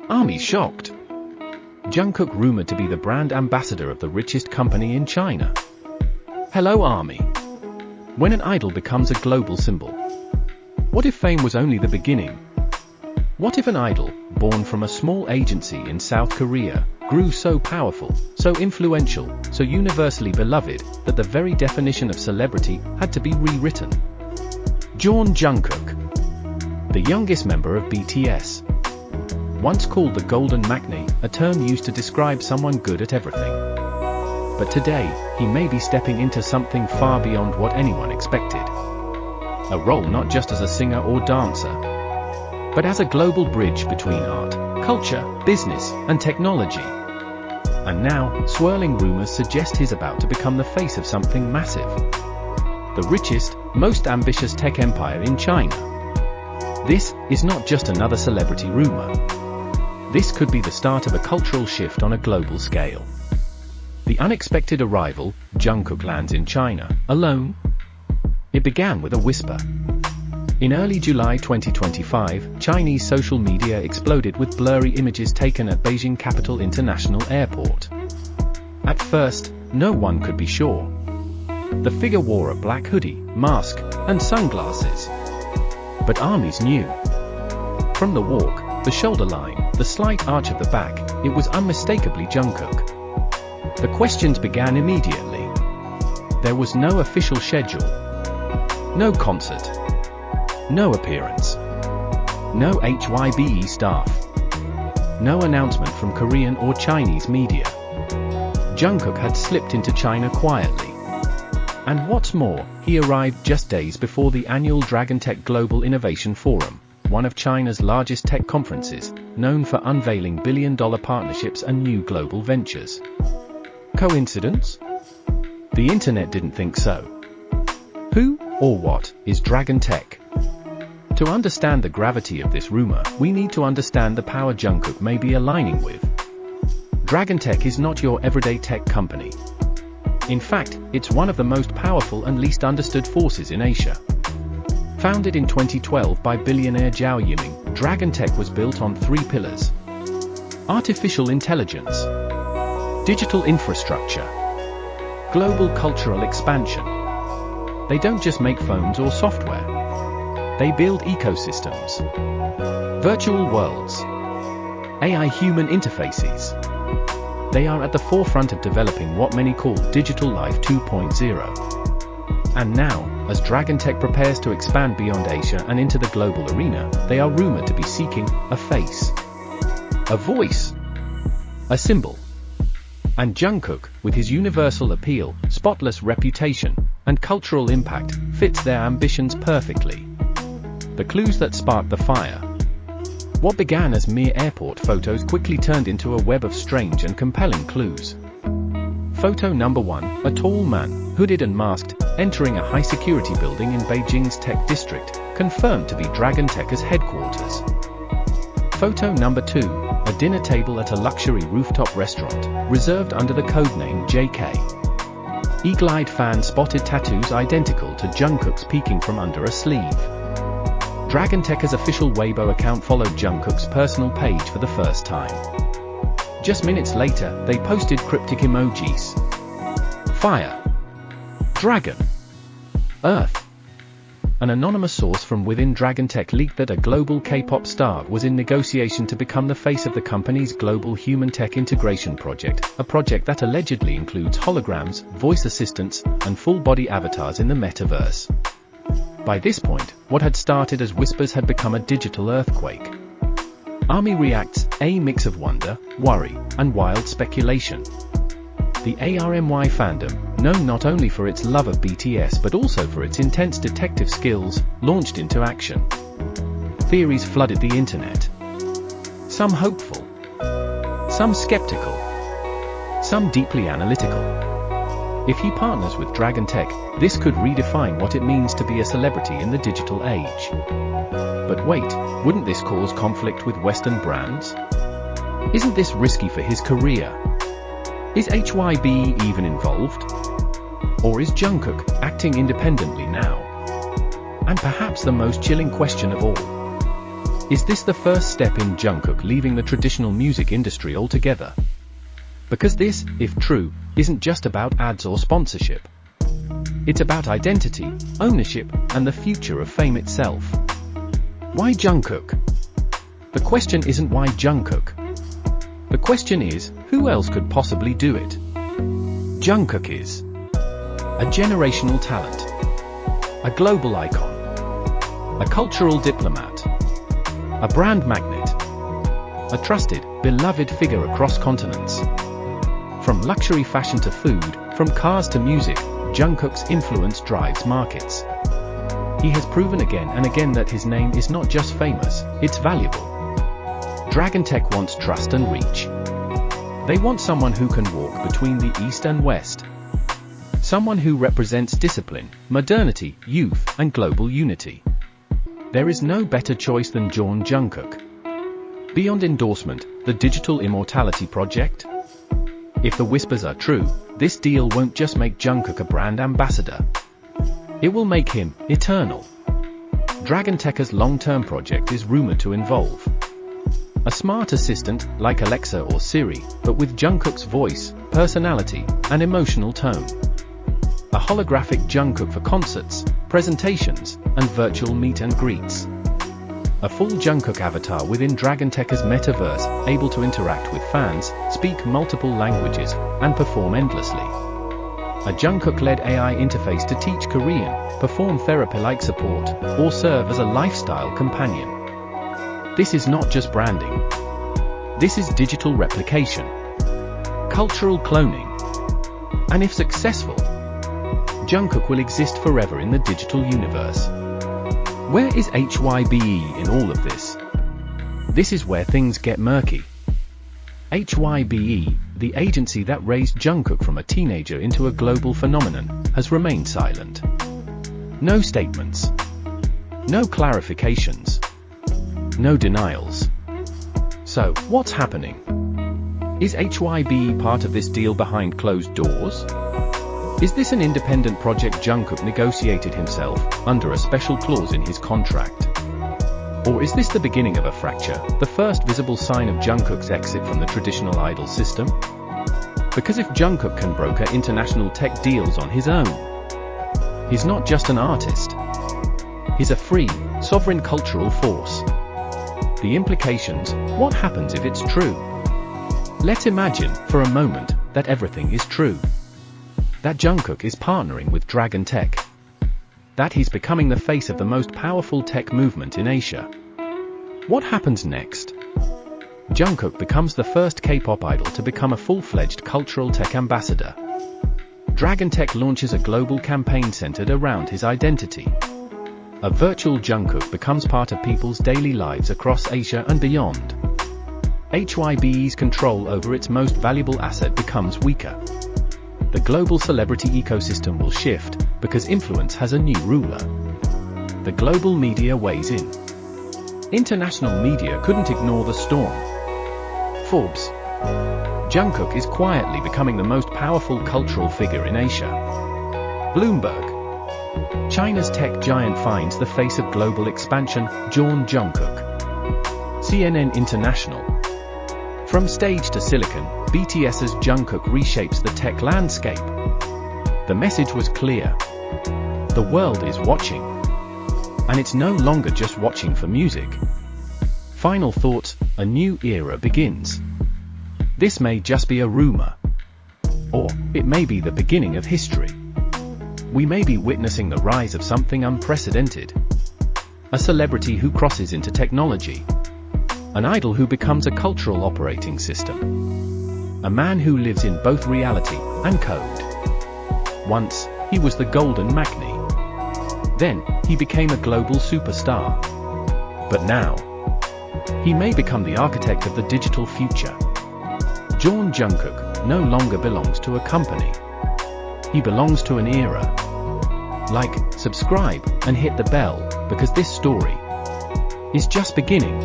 ARMY's shocked. Jungkook rumored to be the brand ambassador of the richest company in China. Hello ARMY. When an idol becomes a global symbol. What if fame was only the beginning? What if an idol, born from a small agency in South Korea, grew so powerful, so influential, so universally beloved, that the very definition of celebrity had to be rewritten? Jungkook, the youngest member of BTS. Once called the Golden Maknae, a term used to describe someone good at everything. But today, he may be stepping into something far beyond what anyone expected. A role not just as a singer or dancer, but as a global bridge between art, culture, business, and technology. And now, swirling rumors suggest he's about to become the face of something massive. The richest, most ambitious tech empire in China. This is not just another celebrity rumor. This could be the start of a cultural shift on a global scale. The unexpected arrival, Jungkook lands in China, alone. It began with a whisper. In early July 2025, Chinese social media exploded with blurry images taken at Beijing Capital International Airport. At first, no one could be sure. The figure wore a black hoodie, mask, and sunglasses. But ARMYs knew. From the walk, the shoulder line, the slight arch of the back, it was unmistakably Jungkook. The questions began immediately. There was no official schedule. No concert. No appearance. No HYBE staff. No announcement from Korean or Chinese media. Jungkook had slipped into China quietly. And what's more, he arrived just days before the annual DragonTech Global Innovation Forum, one of China's largest tech conferences, known for unveiling billion-dollar partnerships and new global ventures. Coincidence? The internet didn't think so. Who, or what, is DragonTech? To understand the gravity of this rumor, we need to understand the power Jungkook may be aligning with. DragonTech is not your everyday tech company. In fact, it's one of the most powerful and least understood forces in Asia. Founded in 2012 by billionaire Zhao Yiming, DragonTech was built on three pillars: artificial intelligence, digital infrastructure, global cultural expansion. They don't just make phones or software. They build ecosystems, virtual worlds, AI human interfaces. They are at the forefront of developing what many call Digital Life 2.0. And now, as DragonTech prepares to expand beyond Asia and into the global arena, they are rumored to be seeking a face, a voice, a symbol. And Jungkook, with his universal appeal, spotless reputation, and cultural impact, fits their ambitions perfectly. The clues that sparked the fire. What began as mere airport photos quickly turned into a web of strange and compelling clues. Photo number 1, a tall man, hooded and masked, entering a high-security building in Beijing's tech district, confirmed to be DragonTech's headquarters. Photo number 2, a dinner table at a luxury rooftop restaurant, reserved under the codename JK. Eagle-eyed fans spotted tattoos identical to Jungkook's peeking from under a sleeve. DragonTech's official Weibo account followed Jungkook's personal page for the first time. Just minutes later, they posted cryptic emojis. Fire. Dragon. Earth. An anonymous source from within DragonTech leaked that a global K-pop star was in negotiation to become the face of the company's global human tech integration project, a project that allegedly includes holograms, voice assistants, and full-body avatars in the metaverse. By this point, what had started as whispers had become a digital earthquake. ARMY reacts, a mix of wonder, worry, and wild speculation. The ARMY fandom, known not only for its love of BTS but also for its intense detective skills, launched into action. Theories flooded the internet. Some hopeful, some skeptical, some deeply analytical. If he partners with DragonTech, this could redefine what it means to be a celebrity in the digital age. But wait, wouldn't this cause conflict with Western brands? Isn't this risky for his career? Is HYBE even involved? Or is Jungkook acting independently now? And perhaps the most chilling question of all. Is this the first step in Jungkook leaving the traditional music industry altogether? Because this, if true, isn't just about ads or sponsorship. It's about identity, ownership, and the future of fame itself. Why Jungkook? The question isn't why Jungkook. The question is, who else could possibly do it? Jungkook is a generational talent, a global icon, a cultural diplomat, a brand magnet, a trusted, beloved figure across continents. From luxury fashion to food, from cars to music, Jungkook's influence drives markets. He has proven again and again that his name is not just famous, it's valuable. DragonTech wants trust and reach. They want someone who can walk between the East and West. Someone who represents discipline, modernity, youth, and global unity. There is no better choice than Jungkook. Beyond endorsement, the Digital Immortality Project? If the whispers are true, this deal won't just make Jungkook a brand ambassador. It will make him eternal. DragonTech's long-term project is rumored to involve a smart assistant, like Alexa or Siri, but with Jungkook's voice, personality, and emotional tone. A holographic Jungkook for concerts, presentations, and virtual meet and greets. A full Jungkook avatar within DragonTech's metaverse, able to interact with fans, speak multiple languages, and perform endlessly. A Jungkook-led AI interface to teach Korean, perform therapy-like support, or serve as a lifestyle companion. This is not just branding. This is digital replication, cultural cloning, and if successful, Jungkook will exist forever in the digital universe. Where is HYBE in all of this? This is where things get murky. HYBE, the agency that raised Jungkook from a teenager into a global phenomenon, has remained silent. No statements. No clarifications. No denials. So, what's happening? Is HYBE part of this deal behind closed doors? Is this an independent project Jungkook negotiated himself, under a special clause in his contract? Or is this the beginning of a fracture, the first visible sign of Jungkook's exit from the traditional idol system? Because if Jungkook can broker international tech deals on his own, he's not just an artist. He's a free, sovereign cultural force. The implications, what happens if it's true? Let's imagine, for a moment, that everything is true. That Jungkook is partnering with DragonTech. That he's becoming the face of the most powerful tech movement in Asia. What happens next? Jungkook becomes the first K-pop idol to become a full-fledged cultural tech ambassador. DragonTech launches a global campaign centered around his identity. A virtual Jungkook becomes part of people's daily lives across Asia and beyond. HYBE's control over its most valuable asset becomes weaker. The global celebrity ecosystem will shift, because influence has a new ruler. The global media weighs in. International media couldn't ignore the storm. Forbes. Jungkook is quietly becoming the most powerful cultural figure in Asia. Bloomberg. China's tech giant finds the face of global expansion, Jungkook. CNN International. From stage to silicon, BTS's Jungkook reshapes the tech landscape. The message was clear. The world is watching. And it's no longer just watching for music. Final thoughts, a new era begins. This may just be a rumor. Or, it may be the beginning of history. We may be witnessing the rise of something unprecedented. A celebrity who crosses into technology. An idol who becomes a cultural operating system. A man who lives in both reality and code. Once, he was the golden Magni. Then, he became a global superstar. But now, he may become the architect of the digital future. Jungkook no longer belongs to a company. He belongs to an era. Like, subscribe, and hit the bell, because this story is just beginning.